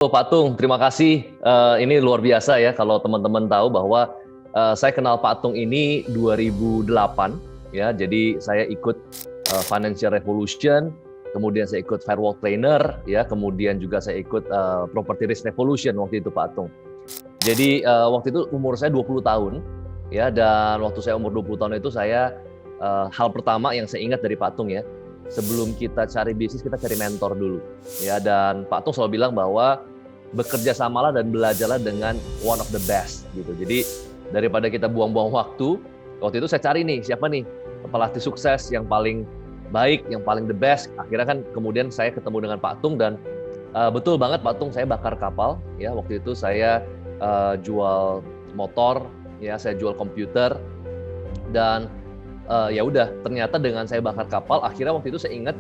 Pak Tung, terima kasih. Ini luar biasa ya kalau teman-teman tahu bahwa saya kenal Pak Tung ini 2008 ya. Jadi saya ikut Financial Revolution, kemudian saya ikut Firewall Trainer ya, kemudian juga saya ikut Property Risk Revolution waktu itu Pak Tung. Jadi waktu itu umur saya 20 tahun ya, dan waktu saya umur 20 tahun itu saya hal pertama yang saya ingat dari Pak Tung ya, sebelum kita cari bisnis, kita cari mentor dulu. Ya, dan Pak Tung selalu bilang bahwa bekerja samalah dan belajarlah dengan one of the best gitu. Jadi daripada kita buang-buang waktu itu saya cari nih siapa nih pelatih sukses yang paling baik, yang paling the best. Akhirnya kan kemudian saya ketemu dengan Pak Tung, dan betul banget Pak Tung, saya bakar kapal ya. Waktu itu saya jual motor ya, saya jual komputer, dan ya udah, ternyata dengan saya bakar kapal, akhirnya waktu itu saya ingat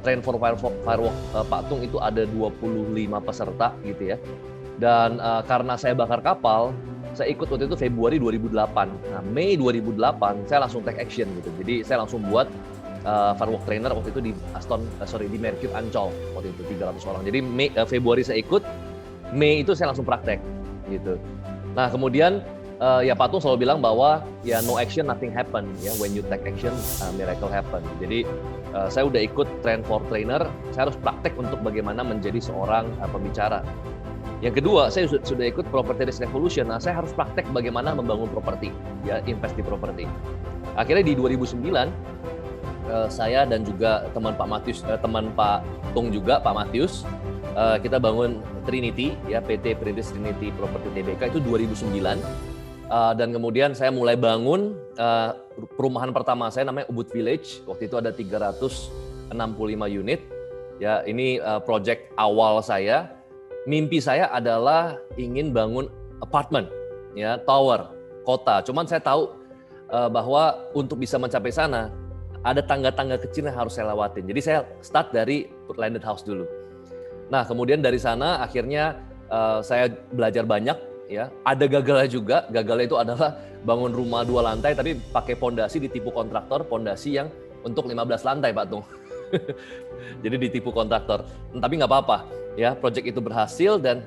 Train for Firewalk Pak Tung itu ada 25 peserta gitu ya. Dan karena saya bakar kapal, saya ikut waktu itu Februari 2008. Nah, Mei 2008 saya langsung take action gitu. Jadi saya langsung buat Firewalk Trainer waktu itu di Mercure Ancol waktu itu 300 orang. Jadi Februari saya ikut, Mei itu saya langsung praktek gitu. Nah, kemudian ya Pak Tung selalu bilang bahwa ya no action nothing happen ya, when you take action miracle happen. Jadi saya udah ikut Train for Trainer, saya harus praktek untuk bagaimana menjadi seorang pembicara. Yang kedua, saya sudah ikut Property Risk Revolution. Nah, saya harus praktek bagaimana membangun properti ya, invest di properti. Akhirnya di 2009 saya dan juga teman Pak Tung juga, Pak Matius, kita bangun Trinity ya, PT Perintis Trinity Property Tbk itu 2009. Dan kemudian saya mulai bangun perumahan pertama saya, namanya Ubud Village. Waktu itu ada 365 unit. Ya, ini project awal saya. Mimpi saya adalah ingin bangun apartemen, ya, tower, kota. Cuman saya tahu bahwa untuk bisa mencapai sana ada tangga-tangga kecil yang harus saya lewatin. Jadi saya start dari landed house dulu. Nah, kemudian dari sana akhirnya saya belajar banyak. Ya, ada gagalnya juga. Gagalnya itu adalah bangun rumah 2 lantai tapi pakai pondasi ditipu kontraktor, pondasi yang untuk 15 lantai Pak Tung. Jadi ditipu kontraktor. Tapi nggak apa-apa ya, project itu berhasil dan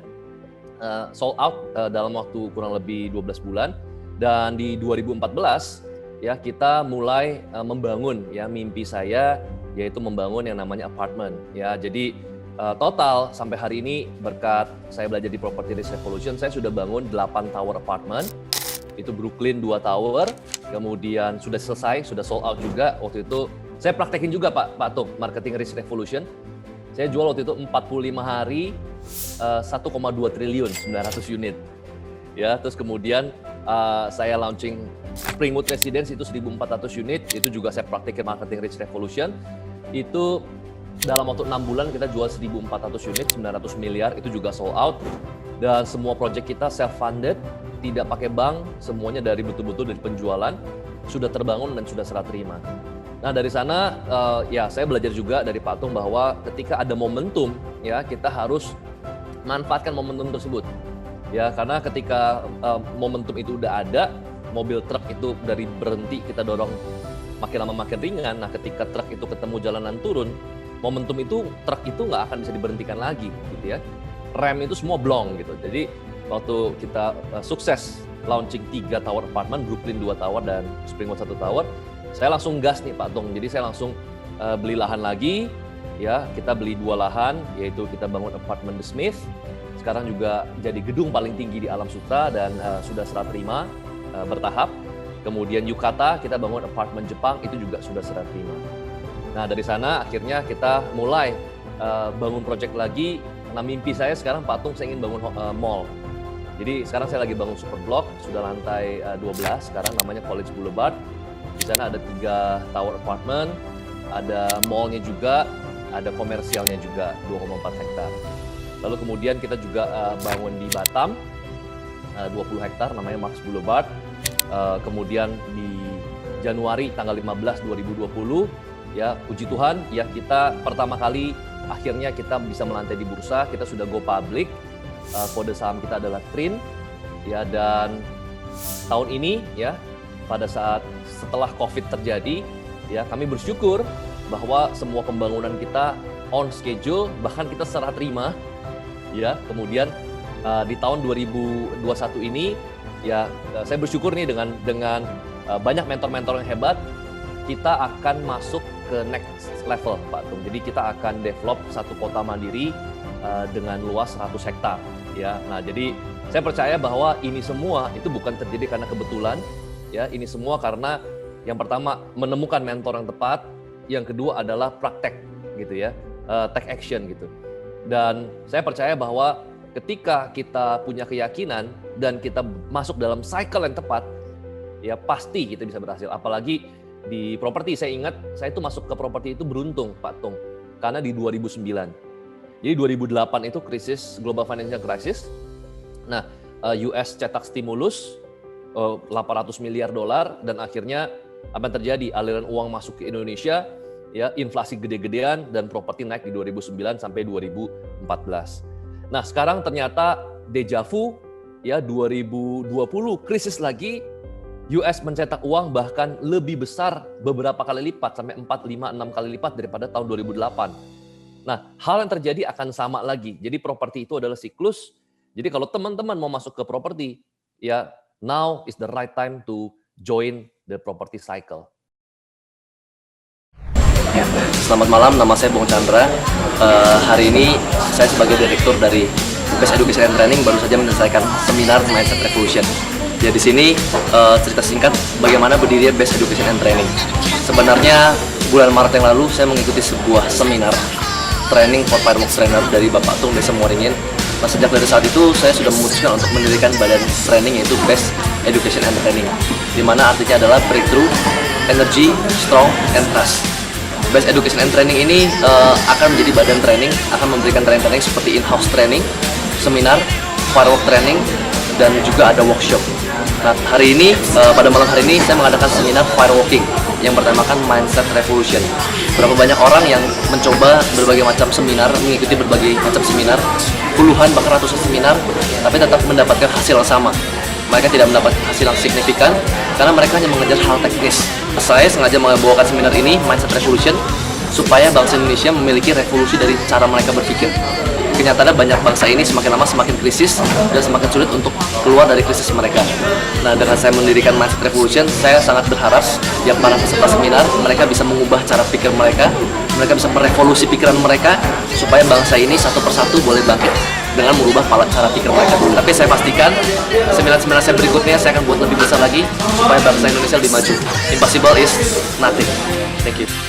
sold out dalam waktu kurang lebih 12 bulan. Dan di 2014 ya kita mulai membangun ya mimpi saya, yaitu membangun yang namanya apartemen ya. Jadi total sampai hari ini berkat saya belajar di Property Risk Revolution, saya sudah bangun 8 tower apartment. Itu Brooklyn 2 tower, kemudian sudah selesai, sudah sold out juga. Waktu itu saya praktekin juga Pak Tung, Marketing Risk Revolution. Saya jual waktu itu 45 hari 1,2 triliun 900 unit. Ya, terus kemudian saya launching Springwood Residence itu 1.400 unit, itu juga saya praktekin Marketing Risk Revolution. Itu dalam waktu 6 bulan kita jual 1.400 unit, 900 miliar, itu juga sold out. Dan semua project kita self-funded, tidak pakai bank, semuanya dari betul-betul dari penjualan, sudah terbangun dan sudah serah terima. Nah, dari sana ya saya belajar juga dari Pak Tung bahwa ketika ada momentum, ya kita harus manfaatkan momentum tersebut. Ya, karena ketika momentum itu udah ada, mobil truk itu dari berhenti kita dorong makin lama makin ringan. Nah, ketika truk itu ketemu jalanan turun, momentum itu, truk itu nggak akan bisa diberhentikan lagi gitu ya. Rem itu semua blong gitu. Jadi waktu kita sukses launching 3 tower apartment, Brooklyn 2 tower dan Springwood 1 tower, saya langsung gas nih Pak Tung. Jadi saya langsung beli lahan lagi ya, kita beli 2 lahan, yaitu kita bangun apartemen The Smith. Sekarang juga jadi gedung paling tinggi di Alam Sutra dan sudah serah terima bertahap. Kemudian Yukata kita bangun apartemen Jepang, itu juga sudah serah terima. Nah, dari sana akhirnya kita mulai bangun project lagi. Nah, mimpi saya sekarang Pak Tung, saya ingin bangun mall. Jadi sekarang saya lagi bangun super block, sudah lantai 12 sekarang, namanya College Boulevard. Di sana ada 3 tower apartment, ada mallnya juga, ada komersialnya juga 2,4 hektar. Lalu kemudian kita juga bangun di Batam 20 hektar, namanya Mars Boulevard. Kemudian di Januari tanggal 15 2020 ya, puji Tuhan ya, kita pertama kali akhirnya kita bisa melantai di bursa. Kita sudah go public, kode saham kita adalah TRIN ya. Dan tahun ini ya, pada saat setelah COVID terjadi ya, kami bersyukur bahwa semua pembangunan kita on schedule, bahkan kita serah terima ya. Kemudian di tahun 2021 ini ya saya bersyukur nih dengan banyak mentor-mentor yang hebat, kita akan masuk ke next level, Pak Tung. Jadi kita akan develop satu kota mandiri dengan luas 100 hektar, ya. Nah, jadi saya percaya bahwa ini semua itu bukan terjadi karena kebetulan, ya. Ini semua karena yang pertama menemukan mentor yang tepat, yang kedua adalah praktek, gitu ya, take action gitu. Dan saya percaya bahwa ketika kita punya keyakinan dan kita masuk dalam cycle yang tepat, ya pasti kita bisa berhasil. Apalagi di properti, saya ingat saya itu masuk ke properti itu beruntung, Pak Tung, karena di 2009. Jadi 2008 itu krisis, global financial crisis. Nah, US cetak stimulus 800 miliar dolar dan akhirnya apa yang terjadi? Aliran uang masuk ke Indonesia, ya inflasi gede-gedean dan properti naik di 2009 sampai 2014. Nah, sekarang ternyata deja vu, ya 2020 krisis lagi, US mencetak uang bahkan lebih besar beberapa kali lipat, sampai 4, 5, 6 kali lipat daripada tahun 2008. Nah, hal yang terjadi akan sama lagi. Jadi properti itu adalah siklus. Jadi kalau teman-teman mau masuk ke properti, ya now is the right time to join the property cycle. Ya, selamat malam, nama saya Bung Chandra. Hari ini saya sebagai direktur dari Best Education and Training baru saja menyelesaikan seminar Mindset Revolution. Ya, di sini cerita singkat bagaimana berdirinya Best Education and Training. Sebenarnya bulan Maret yang lalu saya mengikuti sebuah seminar training for fireworks trainer dari Bapak Tung Desa Muaringin. Nah, sejak dari saat itu saya sudah memutuskan untuk mendirikan badan training yaitu Best Education and Training, di mana artinya adalah breakthrough, energy, strong, and trust. Best Education and Training ini akan menjadi badan training, akan memberikan training seperti in-house training, seminar, firework training, dan juga ada workshop. Nah, hari ini, pada malam hari ini saya mengadakan seminar fireworking yang bertemakan Mindset Revolution. Berapa banyak orang yang mencoba berbagai macam seminar, mengikuti berbagai macam seminar, puluhan bahkan ratusan seminar, tapi tetap mendapatkan hasil yang sama. Mereka tidak mendapat hasil yang signifikan karena mereka hanya mengejar hal teknis. Saya sengaja membawakan seminar ini, Mindset Revolution, supaya bangsa Indonesia memiliki revolusi dari cara mereka berpikir. Kenyataannya banyak bangsa ini semakin lama semakin krisis dan semakin sulit untuk keluar dari krisis mereka. Nah, dengan saya mendirikan Mindset Revolution, saya sangat berharap yang para peserta seminar mereka bisa mengubah cara pikir mereka bisa merevolusi pikiran mereka supaya bangsa ini satu persatu boleh bangkit dengan merubah cara pikir mereka. Tapi saya pastikan seminar-seminar saya berikutnya saya akan buat lebih besar lagi supaya bangsa Indonesia lebih maju. Impossible is nothing. Thank you.